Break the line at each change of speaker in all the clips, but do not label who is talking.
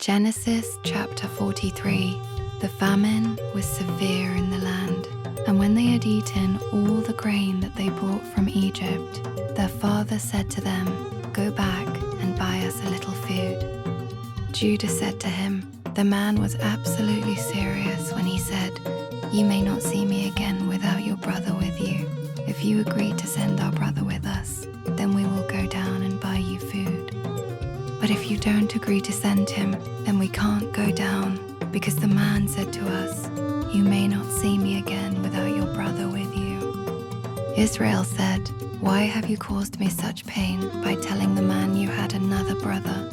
Genesis chapter 43. The famine was severe in the land, and when they had eaten all the grain that they brought from Egypt, their father said to them, "Go back and buy us a little food." Judah said to him, "The man was absolutely serious when he said, 'You may not see me again without your brother with you. If you agree to send our brother with us, then we will go down and buy you food. But if you don't agree to send him, then we can't go down, because the man said to us, "You may not see me again without your brother with you." Israel said, "Why have you caused me such pain by telling the man you had another brother?"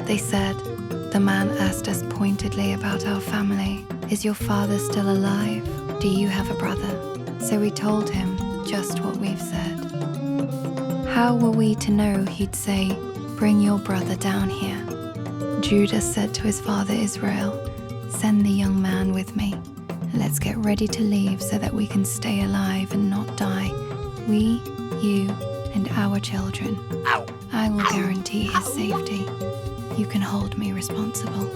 They said, "The man asked us pointedly about our family. 'Is your father still alive? Do you have a brother?' So we told him just what we've said." How were we to know he'd say, "Bring your brother down here"? Judah said to his father Israel, "Send the young man with me. Let's get ready to leave so that we can stay alive and not die. We, you, and our children. I will guarantee his safety. You can hold me responsible.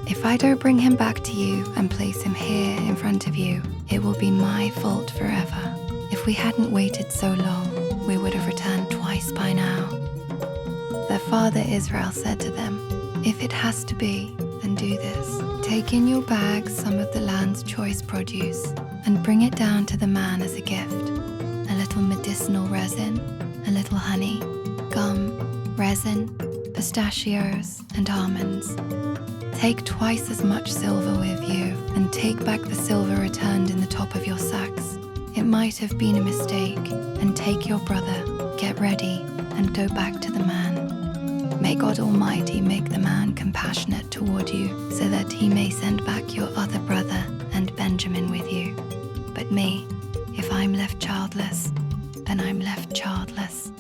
If I don't bring him back to you and place him here in front of you, it will be my fault forever. If we hadn't waited so long, we would have returned twice by now." Their father Israel said to them, "If it has to be, then do this. Take in your bags some of the land's choice produce and bring it down to the man as a gift. A little medicinal resin, a little honey, gum, resin, pistachios, and almonds. Take twice as much silver with you, and take back the silver returned in the top of your sacks. It might have been a mistake, and take your brother, get ready, and go back to the man. May God Almighty make the man compassionate toward you, so that he may send back your other brother and Benjamin with you. But me, if I'm left childless, then I'm left childless."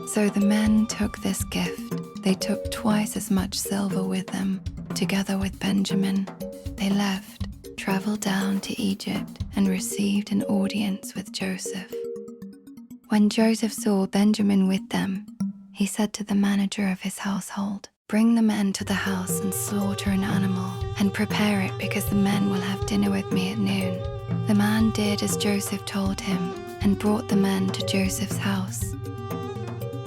So the men took this gift. They took twice as much silver with them, together with Benjamin. They left, traveled down to Egypt, and received an audience with Joseph. When Joseph saw Benjamin with them, he said to the manager of his household, "Bring the men to the house and slaughter an animal, and prepare it because the men will have dinner with me at noon." The man did as Joseph told him and brought the men to Joseph's house.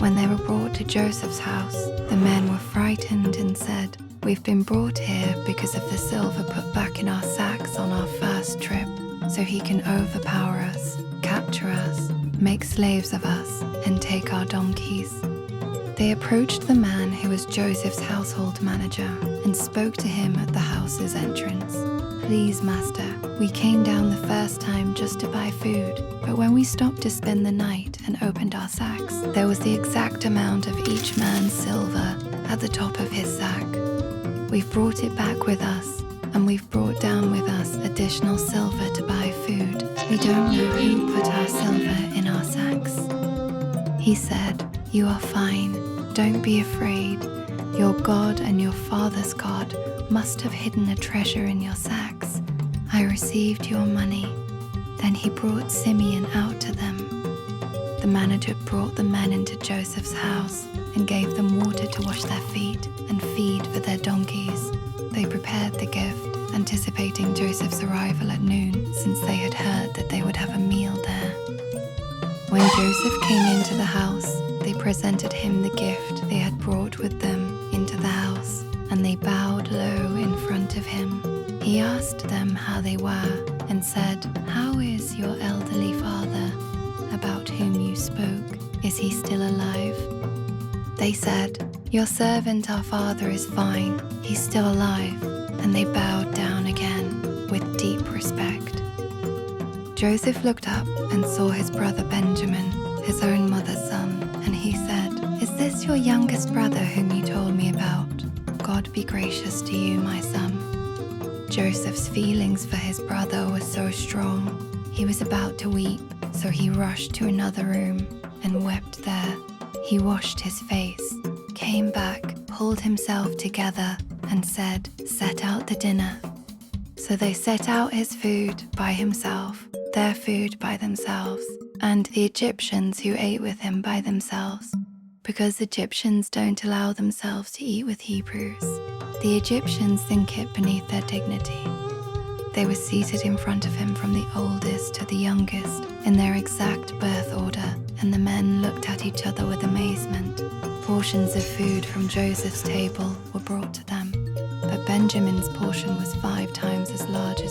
When they were brought to Joseph's house, the men were frightened and said, "We've been brought here because of the silver put back in our sacks on our first trip, so he can overpower us, capture us, make slaves of us, and take our donkeys." They approached the man who was Joseph's household manager and spoke to him at the house's entrance. "Please, master, we came down the first time just to buy food, but when we stopped to spend the night and opened our sacks, there was the exact amount of each man's silver at the top of his sack. We've brought it back with us, and we've brought down with us additional silver to buy food. We don't know who put our silver in our sacks." He said, "You are fine. Don't be afraid. Your God and your father's God must have hidden a treasure in your sacks. I received your money." Then he brought Simeon out to them. The manager brought the men into Joseph's house and gave them water to wash their feet and feed for their donkeys. They prepared the gift, anticipating Joseph's arrival at noon, since they had heard that they would have a meal there. When Joseph came into the house, they presented him the gift they had brought with them into the house, and they bowed low in front of him. He asked them how they were and said, "How is your elderly father, about whom you spoke? Is he still alive?" They said, "Your servant our father is fine. He's still alive." And they bowed down again with deep respect. Joseph looked up and saw his brother Benjamin, his own mother's son, and he said, "Is this your youngest brother whom you told me about? God be gracious to you, my son." Joseph's feelings for his brother were so strong. He was about to weep, so he rushed to another room and wept there. He washed his face, came back, pulled himself together, and said, "Set out the dinner." So they set out his food by himself, their food by themselves, and the Egyptians who ate with him by themselves, because Egyptians don't allow themselves to eat with Hebrews. The Egyptians think it beneath their dignity. They were seated in front of him from the oldest to the youngest in their exact birth order, and the men looked at each other with amazement. Portions of food from Joseph's table were brought to them, but Benjamin's portion was 5 times as large as